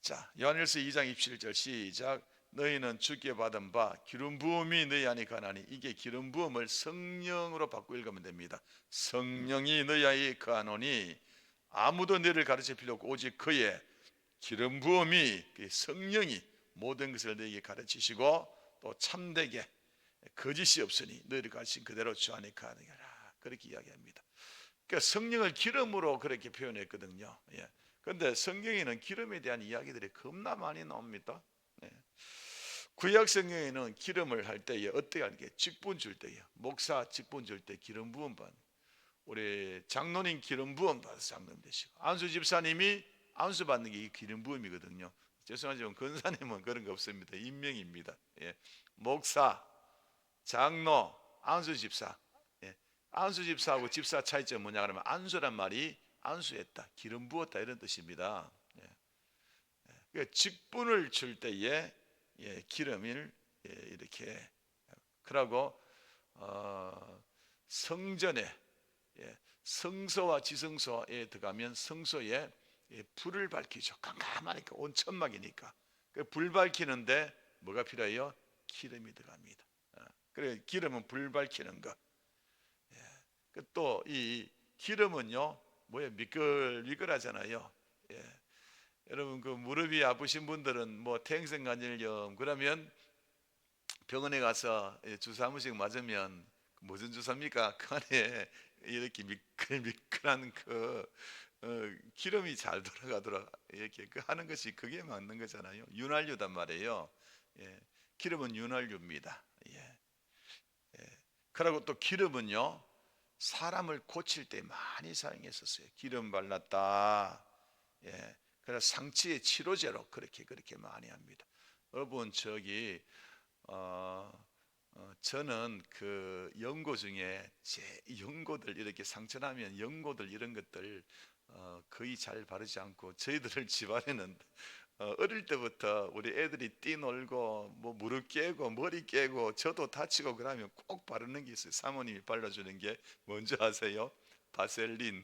자, 요한일서 2장 27절 시작. 너희는 주께 받은 바 기름 부음이 너희 안에 거하나니. 이게 기름 부음을 성령으로 바꾸어 읽으면 됩니다. 성령이 너희 안에 거하노니 아무도 너희를 가르칠 필요 없고 오직 그의 기름 부음이, 성령이 모든 것을 너희에게 가르치시고 또 참되게 거짓이 없으니 너희를 가르친 그대로 주 안에 거하느니라. 그렇게 이야기합니다. 그러니까 성령을 기름으로 그렇게 표현했거든요. 예. 그런데 성경에는 기름에 대한 이야기들이 겁나 많이 나옵니다. 네. 구약 성경에는 기름을 할 때에 어떻게 하는 게, 직분 줄 때요. 목사 직분 줄 때 기름 부음 받는, 우리 장로님 기름 부음 받아서 장로님 되시고, 안수 집사님이 안수 받는 게 이 기름 부음이거든요. 죄송하지만 권사님은 그런 거 없습니다. 임명입니다. 예. 목사, 장로, 안수 집사. 예. 안수 집사하고 집사 차이점 뭐냐 그러면 안수란 말이 안수했다, 기름 부었다 이런 뜻입니다. 그러니까 직분을 줄 때에 기름을 이렇게, 그러고 성전에 성소와 지성소에 들어가면 성소에 불을 밝히죠. 깜깜하니까 온천막이니까 불 밝히는데 뭐가 필요해요? 기름이 들어갑니다. 그래, 기름은 불 밝히는 것. 또 이 기름은요, 뭐예요? 미끌미끌하잖아요. 여러분 그 무릎이 아프신 분들은 뭐 태행성관절염 그러면 병원에 가서 주사 한 번씩 맞으면 무슨 주사입니까? 그 안에 이렇게 미끌미끌한 그 기름이 잘 돌아가도록 이렇게 하는 것이 그게 맞는 거잖아요. 윤활유단 말이에요. 기름은 윤활유입니다. 그리고 또 기름은요, 사람을 고칠 때 많이 사용했었어요. 기름 발랐다. 그래서 상처의 치료제로 그렇게 많이 합니다. 여러분 저는 그 연고 중에 제 연고들 이렇게 상처나면 연고들 이런 것들 거의 잘 바르지 않고, 저희들 집안에는 어릴 때부터 우리 애들이 뛰놀고 뭐 무릎 깨고 머리 깨고 저도 다치고 그러면 꼭 바르는 게 있어요. 사모님이 발라주는 게 뭔지 아세요? 바셀린.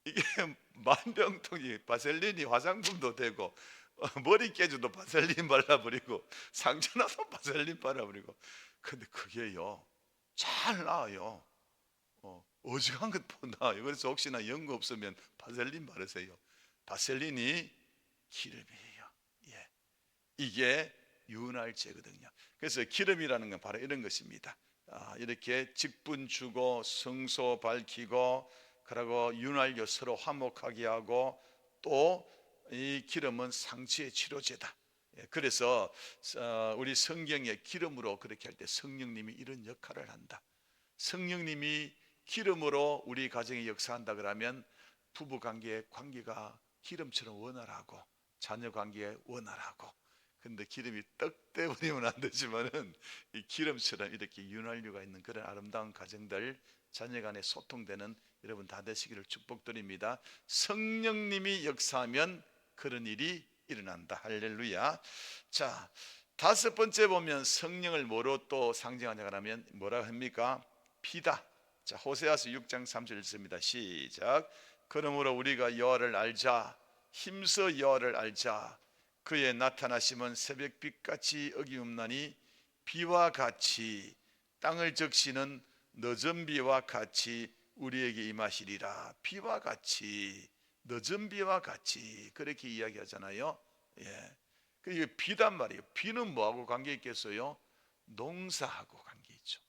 이게 만병통이, 바셀린이 화장품도 되고 머리 깨져도 바셀린 발라버리고 상처나도 바셀린 발라버리고, 근데 그게요 잘 나아요. 어지간한 것보다 나아요. 그래서 혹시나 연고 없으면 바셀린 바르세요. 바셀린이 기름이에요. 이게 윤활제거든요. 그래서 기름이라는 건 바로 이런 것입니다. 이렇게 직분 주고 성소 밝히고 그리고 윤활유 서로 화목하게 하고, 또 이 기름은 상처의 치료제다. 그래서 우리 성경에 기름으로 그렇게 할 때 성령님이 이런 역할을 한다. 성령님이 기름으로 우리 가정에 역사한다 그러면 부부 관계의 관계가 기름처럼 원활하고 자녀 관계에 원활하고, 근데 기름이 떡 떼버리면 안 되지만은 이 기름처럼 이렇게 윤활유가 있는 그런 아름다운 가정들, 자녀 간에 소통되는 여러분 다 되시기를 축복드립니다. 성령님이 역사하면 그런 일이 일어난다. 할렐루야. 자, 다섯 번째 보면 성령을 뭐로 또 상징하냐 하면 뭐라 합니까? 피다. 자, 호세아서 6장 3절 읽습니다. 시작. 그러므로 우리가 여호와를 알자. 힘써 여호와를 알자. 그의 나타나심은 새벽빛같이 어기없나니 비와 같이 땅을 적시는 늦은 비와 같이 우리에게 임하시리라. 비와 같이, 늦은 비와 같이 그렇게 이야기하잖아요. 이게 비단 말이에요. 비는 뭐하고 관계 있겠어요? 농사하고 관계 있죠.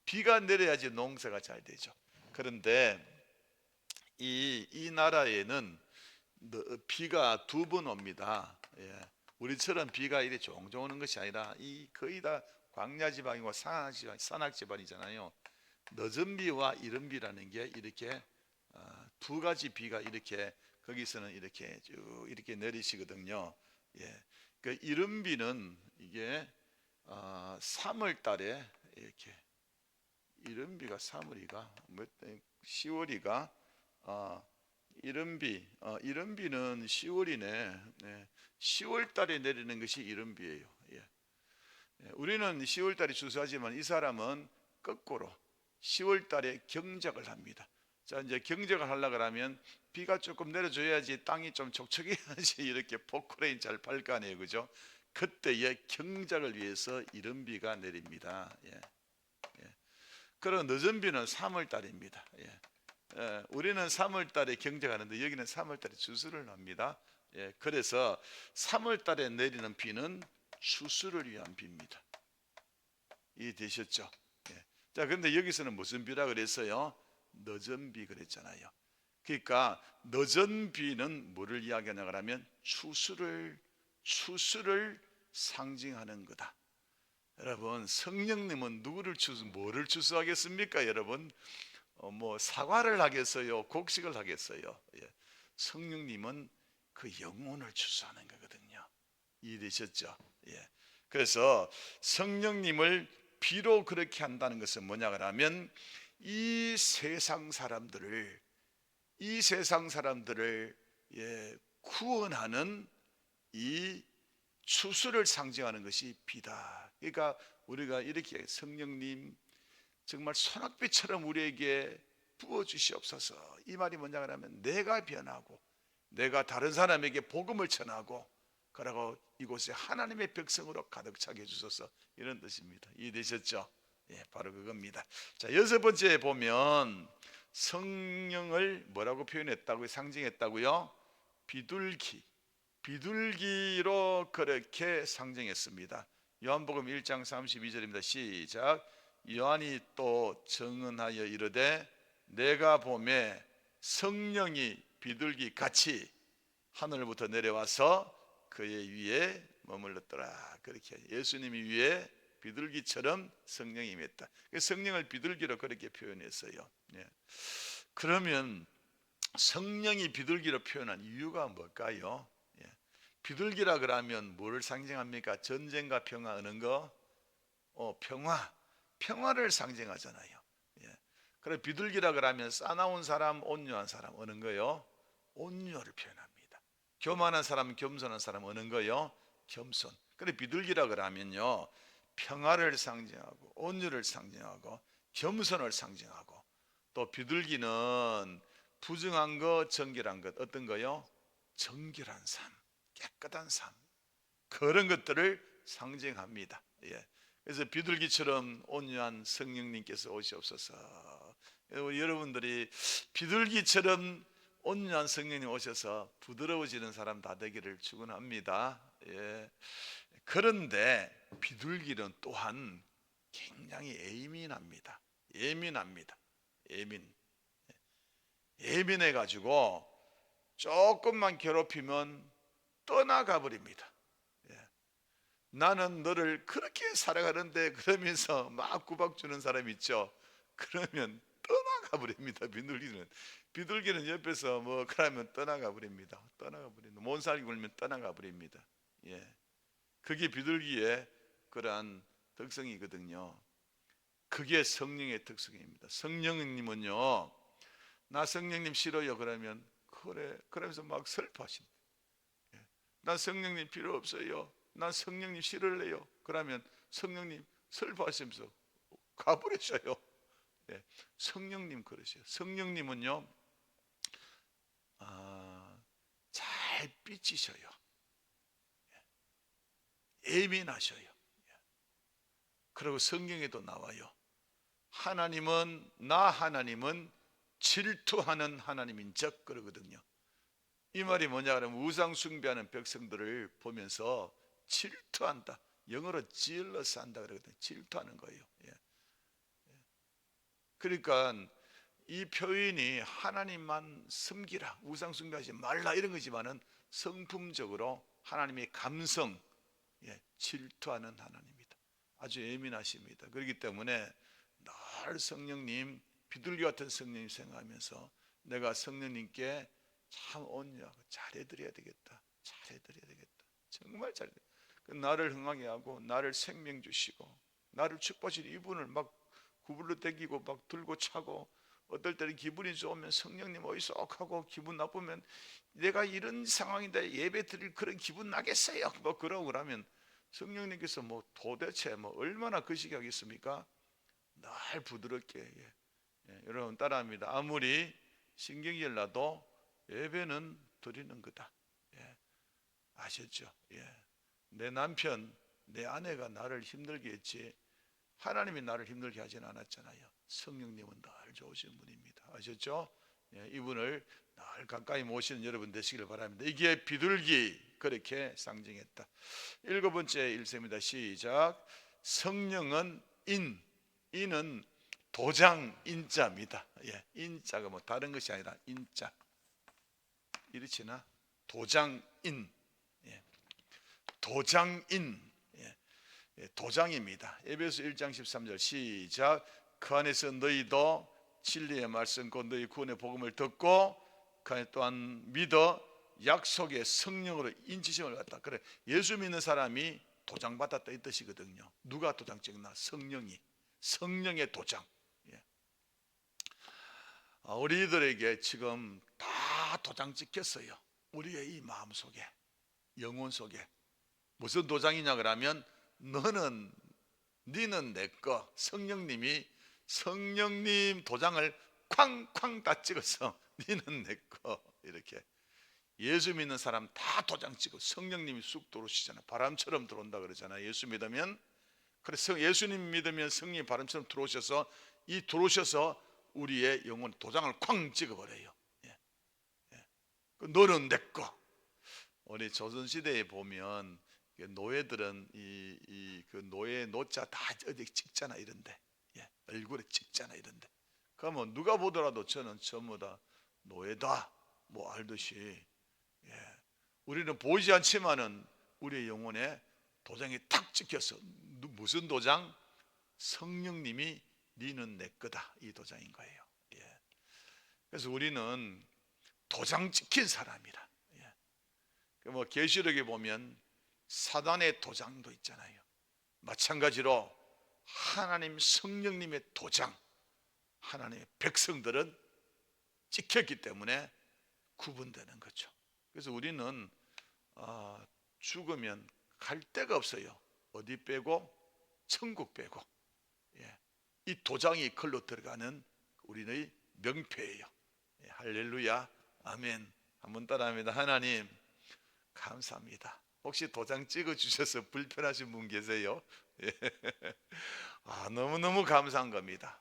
비가 내려야지 농사가 잘 되죠. 그런데 이 나라에는 비가 두 번 옵니다. 우리처럼 비가 이렇게 종종 오는 것이 아니라 이 거의 다 광야 지방이고 산악 지방이잖아요. 늦은 비와 이른 비라는 게 이렇게 두 가지 비가 이렇게 거기서는 이렇게 쭉 이렇게 내리시거든요. 그 이른 비는 이게 3월 달에 이렇게 이른 비가 3월이가 10월이가 이른 비는 10월이네. 10월 달에 내리는 것이 이른 비예요. 우리는 10월 달에 추수하지만 이 사람은 거꾸로 10월 달에 경작을 합니다. 자, 이제 경작을 하려고 하면 비가 조금 내려줘야지 땅이 좀 촉촉해야지 이렇게 포크레인 잘 발가네요. 그죠? 그때의 경작을 위해서 이른 비가 내립니다. 그리고 늦은 비는 3월 달입니다. 우리는 3월 달에 경작하는데 여기는 3월 달에 추수를 합니다. 그래서 3월 달에 내리는 비는 추수를 위한 비입니다. 이해되셨죠? 자, 그런데 여기서는 무슨 비라 그랬어요? 늦은 비 그랬잖아요. 그러니까 늦은 비는 뭐를 이야기하냐 하면 추수를 상징하는 거다. 여러분, 성령님은 뭐를 추수하겠습니까? 여러분, 뭐 사과를 하겠어요? 곡식을 하겠어요? 성령님은 그 영혼을 추수하는 거거든요. 이해되셨죠? 그래서 성령님을 비로 그렇게 한다는 것은 뭐냐 하면 이 세상 사람들을 구원하는 이 추수를 상징하는 것이 비다. 그러니까 우리가 이렇게 성령님 정말 소낙비처럼 우리에게 부어주시옵소서. 이 말이 뭐냐 하면 내가 변하고 내가 다른 사람에게 복음을 전하고 그러고 이곳에 하나님의 백성으로 가득 차게 해주소서, 이런 뜻입니다. 이해되셨죠? 바로 그겁니다. 자, 여섯 번째 보면 성령을 뭐라고 표현했다고요? 상징했다고요? 비둘기로 그렇게 상징했습니다. 요한복음 1장 32절입니다. 시작. 요한이 또 증언하여 이르되 내가 보매 성령이 비둘기 같이 하늘부터 내려와서 그의 위에 머물렀더라. 그렇게 예수님이 위에 비둘기처럼 성령이 임했다. 성령을 비둘기로 그렇게 표현했어요. 그러면 성령이 비둘기로 표현한 이유가 뭘까요? 비둘기라 그러면 뭐를 상징합니까? 전쟁과 평화 어느 거? 평화를 상징하잖아요. 그래 비둘기라 그러면 싸나운 사람, 온유한 사람 어느 거요? 온유를 표현합니다. 교만한 사람, 겸손한 사람 어느 거요? 겸손. 그래 비둘기라 그러면요, 평화를 상징하고 온유를 상징하고 겸손을 상징하고, 또 비둘기는 부정한 것, 정결한 것, 어떤 거요? 정결한 삶, 깨끗한 삶, 그런 것들을 상징합니다. 그래서 비둘기처럼 온유한 성령님께서 오시옵소서. 여러분들이 비둘기처럼 온유한 성령님 오셔서 부드러워지는 사람 다 되기를 축원합니다. 그런데 비둘기는 또한 굉장히 예민합니다. 예민해 가지고 조금만 괴롭히면 떠나가 버립니다. 나는 너를 그렇게 사랑하는데 그러면서 막 구박 주는 사람 있죠. 그러면 떠나가 버립니다. 비둘기는 옆에서 뭐 그러면 떠나가 버립니다. 못 살게 굴면 떠나가 버립니다. 예, 그게 비둘기의 그러한 특성이거든요. 그게 성령의 특성입니다. 성령님은요, 나 성령님 싫어요 그러면 그래 그러면서 막 슬퍼하십니다. 난 성령님 필요 없어요, 난 성령님 싫을래요 그러면 성령님 슬퍼하시면서 가버리셔요. 예, 성령님 그러세요. 성령님은요, 잘 삐치셔요. 예민하셔요. 그리고 성경에도 나와요. 하나님은 질투하는 하나님인적 그러거든요. 이 말이 뭐냐 그러면 우상 숭배하는 백성들을 보면서 질투한다. 영어로 jealous 한다 그러거든요. 질투하는 거예요. 예. 그러니까 이 표현이 하나님만 섬기라, 우상 숭배하지 말라 이런 거지만은 성품적으로 하나님의 감성, 질투하는 하나님이다. 아주 예민하십니다. 그렇기 때문에 늘 성령님, 비둘기 같은 성령님 생각하면서 내가 성령님께 참 온유하고 잘해드려야 되겠다. 정말 나를 흥하게 하고 나를 생명 주시고 나를 축복하신 이분을 막 구불러 당기고 막 들고 차고, 어떨 때는 기분이 좋으면 성령님 어이쏙하고 기분 나쁘면 내가 이런 상황인데 예배 드릴 그런 기분 나겠어요 뭐 그러고 그러면 성령님께서 뭐 도대체 뭐 얼마나 거시기 하겠습니까? 늘 부드럽게. 여러분 따라합니다. 아무리 신경질 나도 예배는 드리는 거다. 아셨죠? 내 남편, 내 아내가 나를 힘들게 했지 하나님이 나를 힘들게 하진 않았잖아요. 성령님은 늘 좋으신 분입니다. 아셨죠? 이분을 늘 가까이 모시는 여러분 되시길 바랍니다. 이게 비둘기 그렇게 상징했다. 7번째 일세입니다. 시작. 성령은 인은 도장 인자입니다. 인자가 뭐 다른 것이 아니라 인자. 이렇지나 도장인, 도장인, 도장입니다. 에베소 1장 13절 시작. 그 안에서 너희도 진리의 말씀 곧 너희 구원의 복음을 듣고 그 안에 또한 믿어 약속의 성령으로 인치심을 받았다. 그래, 예수 믿는 사람이 도장 받았다 이 뜻이거든요. 누가 도장 찍나? 성령의 도장. 우리들에게 지금 다 도장 찍혔어요. 우리의 이 마음 속에, 영혼 속에. 무슨 도장이냐 그러면 니는 내 거. 성령님 도장을 쾅쾅 다 찍어서 니는 내 거. 이렇게 예수 믿는 사람 다 도장 찍어. 성령님이 쑥 들어오시잖아요. 바람처럼 들어온다 그러잖아요. 예수 믿으면. 그래서 예수님 믿으면 성령이 바람처럼 들어오셔서 우리의 영혼 도장을 쾅 찍어버려요. 너는 내 거. 우리 조선시대에 보면 노예들은 그 노예 노자 다 어디 찍잖아 이런데, 얼굴에 찍잖아 이런데. 그러면 누가 보더라도 저는 전부 다 노예다 뭐 알듯이, 우리는 보이지 않지만은 우리의 영혼에 도장이 탁 찍혀서, 무슨 도장? 성령님이 니는 내 거다 이 도장인 거예요. 그래서 우리는 도장 찍힌 사람이라. 뭐 계시록에 보면 사단의 도장도 있잖아요. 마찬가지로 하나님 성령님의 도장, 하나님의 백성들은 찍혔기 때문에 구분되는 거죠. 그래서 우리는 죽으면 갈 데가 없어요. 어디 빼고? 천국 빼고. 이 도장이 걸로 들어가는 우리의 명패예요. 할렐루야, 아멘. 한번 따라합니다. 하나님 감사합니다. 혹시 도장 찍어 주셔서 불편하신 분 계세요? 너무너무 감사한 겁니다.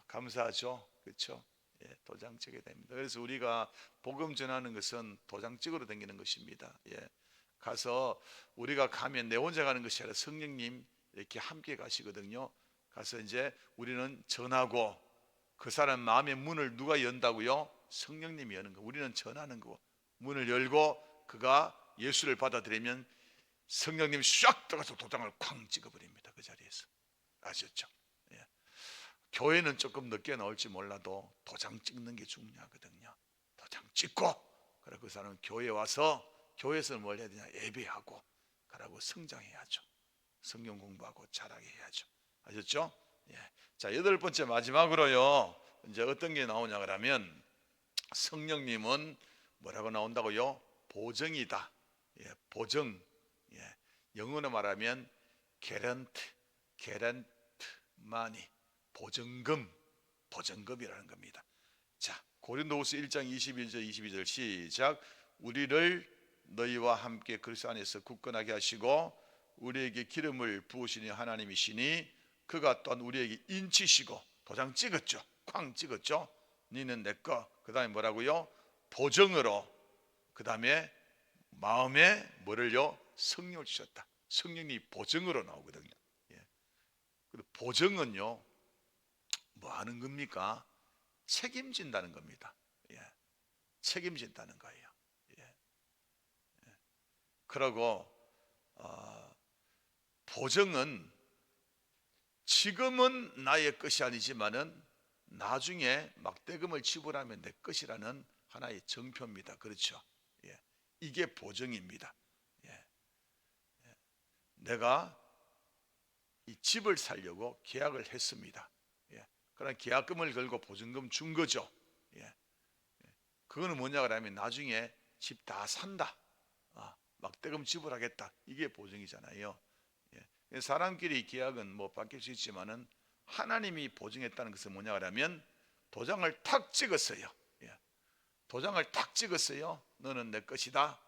감사하죠, 그렇죠? 도장 찍어야 됩니다. 그래서 우리가 복음 전하는 것은 도장 찍으러 다니는 것입니다. 가서 우리가 가면 내 혼자 가는 것이 아니라 성령님 이렇게 함께 가시거든요. 가서 이제 우리는 전하고, 그 사람 마음의 문을 누가 연다고요? 성령님이 여는 거. 우리는 전하는 거. 문을 열고 그가 예수를 받아들이면 성령님 샥 들어가서 도장을 쾅 찍어버립니다. 그 자리에서. 아셨죠? 예. 교회는 조금 늦게 나올지 몰라도 도장 찍는 게 중요하거든요. 도장 찍고, 그리고 그 사람은 교회에 와서, 교회에서 뭘 해야 되냐? 예배하고, 그러고 성장해야죠. 성경 공부하고 자라게 해야죠. 아셨죠? 예. 자, 8번째 마지막으로요, 이제 어떤 게 나오냐 그러면, 성령님은 뭐라고 나온다고요? 보증이다. 예, 보증. 예, 영어로 말하면 guarantee money, 보증금, 보증금이라는 겁니다. 자, 고린도후서 1장 21절 22절 시작. 우리를 너희와 함께 그리스도 안에서 굳건하게 하시고 우리에게 기름을 부으시니 하나님이시니 그가 또한 우리에게 인치시고, 도장 찍었죠. 쾅 찍었죠. 니는 내 거. 그 다음에 뭐라고요? 보증으로, 그 다음에 마음에 뭐를요? 성령을 주셨다. 성령이 보증으로 나오거든요. 예. 보증은요, 뭐 하는 겁니까? 책임진다는 겁니다. 예. 책임진다는 거예요. 예. 예. 그리고 보증은 지금은 나의 것이 아니지만은 나중에 막대금을 지불하면 내 것이라는 하나의 정표입니다. 그렇죠? 예. 이게 보증입니다. 예. 예. 내가 이 집을 살려고 계약을 했습니다. 예. 그런 계약금을 걸고 보증금 준 거죠. 예. 예. 그거는 뭐냐 그러면 나중에 집 다 산다, 막대금 지불하겠다, 이게 보증이잖아요. 예. 사람끼리 계약은 뭐 바뀔 수 있지만은 하나님이 보증했다는 것은 뭐냐 그러면 도장을 탁 찍었어요. 예. 도장을 탁 찍었어요. 너는 내 것이다.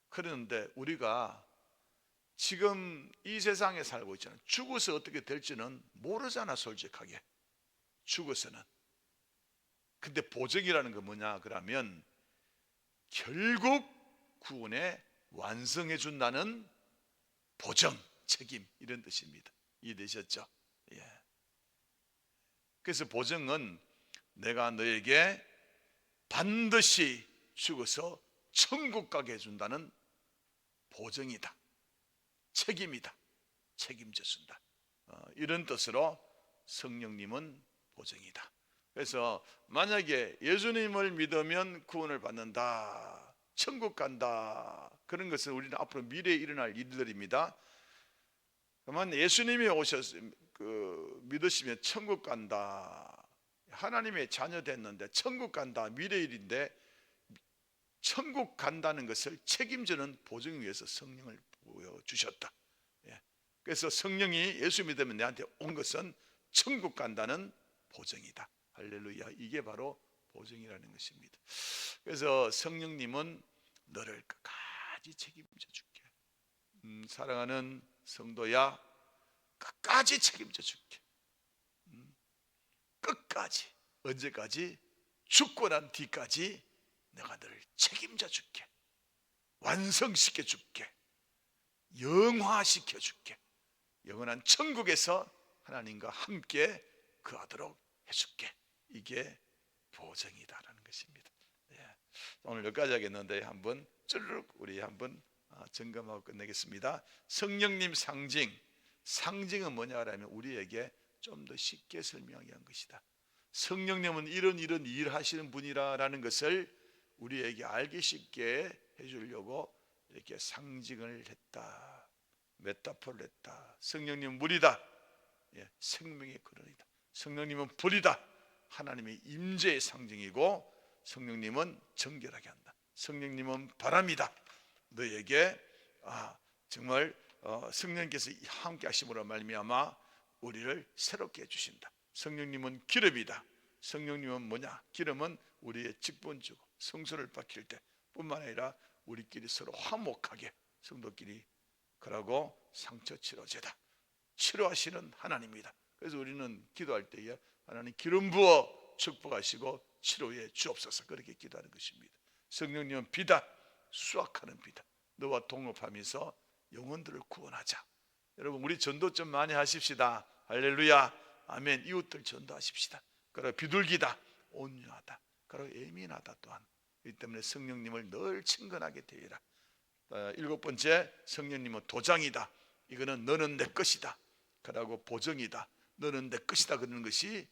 그런데 우리가 지금 이 세상에 살고 있잖아요. 죽어서 어떻게 될지는 모르잖아, 솔직하게. 죽어서는. 근데 보증이라는 건 뭐냐 그러면 결국 구원에 완성해 준다는 보증, 책임, 이런 뜻입니다. 이해되셨죠? 예. 그래서 보증은 내가 너에게 반드시 죽어서 천국 가게 해준다는 보증이다. 책임이다. 책임져 준다. 이런 뜻으로 성령님은 보증이다. 그래서 만약에 예수님을 믿으면 구원을 받는다, 천국 간다, 그런 것은 우리는 앞으로 미래에 일어날 일들입니다. 그러면 예수님이 믿으시면 천국 간다, 하나님의 자녀 됐는데 천국 간다, 미래 일인데 천국 간다는 것을 책임지는 보증을 위해서 성령을 주셨다. 예. 그래서 성령이 예수 믿으면 내한테 온 것은 천국 간다는 보증이다. 할렐루야. 이게 바로 보증이라는 것입니다. 그래서 성령님은 너를 끝까지 책임져 줄게. 사랑하는 성도야, 끝까지 책임져 줄게. 끝까지. 언제까지? 죽고 난 뒤까지 내가 너를 책임져 줄게. 완성시켜 줄게. 영화시켜 줄게. 영원한 천국에서 하나님과 함께 거하도록 해줄게. 이게 보증이다라는 것입니다. 예. 오늘 여기까지 하겠는데 한번 쭈르륵 우리 한번 점검하고 끝내겠습니다. 성령님 상징은 뭐냐 하면 우리에게 좀 더 쉽게 설명하기 위한 것이다. 성령님은 이런 일 하시는 분이라는 것을 우리에게 알기 쉽게 해주려고 이렇게 상징을 했다. 메타포를 했다. 성령님은 물이다. 예, 생명의 근원이다. 성령님은 불이다. 하나님의 임재의 상징이고, 성령님은 정결하게 한다. 성령님은 바람이다. 너에게 정말 성령께서 함께 하심으로 말미암아 우리를 새롭게 해주신다. 성령님은 기름이다. 성령님은 뭐냐? 기름은 우리의 직분주고 성소를 밝힐 때 뿐만 아니라 우리끼리 서로 화목하게 성도끼리, 그러고 상처 치료제다. 치료하시는 하나님이다. 그래서 우리는 기도할 때에 하나님 기름 부어 축복하시고 치료해 주옵소서, 그렇게 기도하는 것입니다. 성령님은 비다. 수확하는 비다. 너와 동업하면서 영혼들을 구원하자. 여러분, 우리 전도 좀 많이 하십시다. 할렐루야. 아멘. 이웃들 전도하십시다. 그리고 비둘기다. 온유하다. 그리고 예민하다. 또한 이 때문에 성령님을 늘 친근하게 대하라. 일곱 번째, 성령님은 도장이다. 이거는 너는 내 것이다. 그러고 보정이다. 너는 내 것이다. 그러는 것이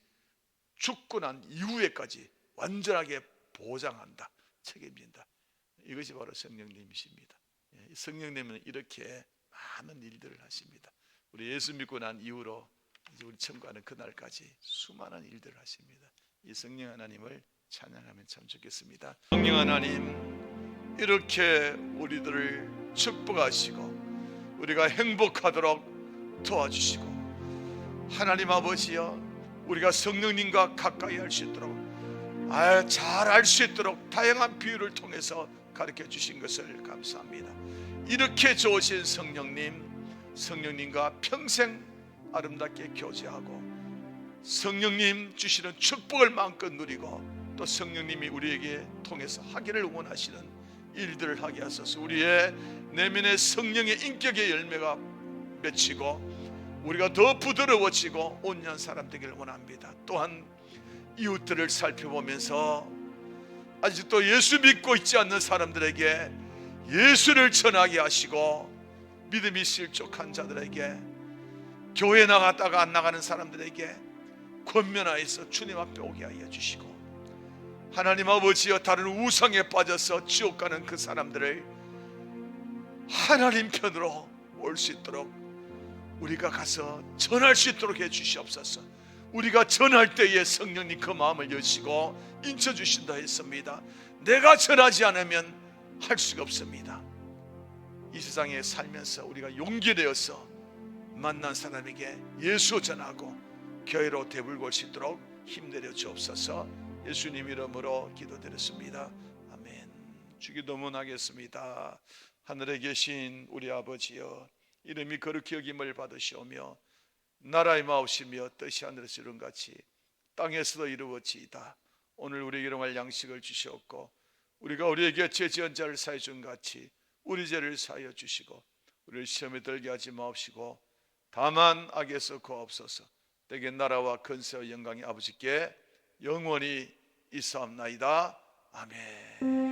죽고 난 이후에까지 완전하게 보장한다. 책임진다. 이것이 바로 성령님이십니다. 성령님은 이렇게 많은 일들을 하십니다. 우리 예수 믿고 난 이후로 이제 우리 천국하는 그날까지 수많은 일들을 하십니다. 이 성령 하나님을 찬양하면 참 좋겠습니다. 성령 하나님, 이렇게 우리들을 축복하시고 우리가 행복하도록 도와주시고, 하나님 아버지여, 우리가 성령님과 가까이 할 수 있도록, 잘 알 수 있도록 다양한 비유를 통해서 가르쳐 주신 것을 감사합니다. 이렇게 좋으신 성령님과 평생 아름답게 교제하고 성령님 주시는 축복을 마음껏 누리고, 또 성령님이 우리에게 통해서 하기를 원하시는 일들을 하게 하소서. 우리의 내면의 성령의 인격의 열매가 맺히고 우리가 더 부드러워지고 온유한 사람 되기를 원합니다. 또한 이웃들을 살펴보면서 아직도 예수 믿고 있지 않는 사람들에게 예수를 전하게 하시고, 믿음이 실족한 자들에게, 교회 나갔다가 안 나가는 사람들에게 권면하여서 주님 앞에 오게 하여 주시고, 하나님 아버지여, 다른 우상에 빠져서 지옥 가는 그 사람들을 하나님 편으로 올 수 있도록 우리가 가서 전할 수 있도록 해 주시옵소서. 우리가 전할 때에 성령님 그 마음을 여시고 인쳐 주신다 했습니다. 내가 전하지 않으면 할 수가 없습니다. 이 세상에 살면서 우리가 용기 내어서 만난 사람에게 예수 전하고 교회로 되불고 올 수 있도록 힘내려 주옵소서. 예수님 이름으로 기도드렸습니다. 아멘. 주기도문하겠습니다. 하늘에 계신 우리 아버지여, 이름이 거룩히 여김을 받으시오며 나라의 마옵시며 뜻이 하늘에서 이룬 같이 땅에서도 이루어지이다. 오늘 우리에게 일용할 양식을 주시옵고, 우리가 우리에게 죄 지은 자를 사하여 준 같이 우리 죄를 사하여 주시고, 우리를 시험에 들게 하지 마옵시고 다만 악에서 구하옵소서. 때에 나라와 권세와 영광이 아버지께 영원히 있사옵나이다. 아멘.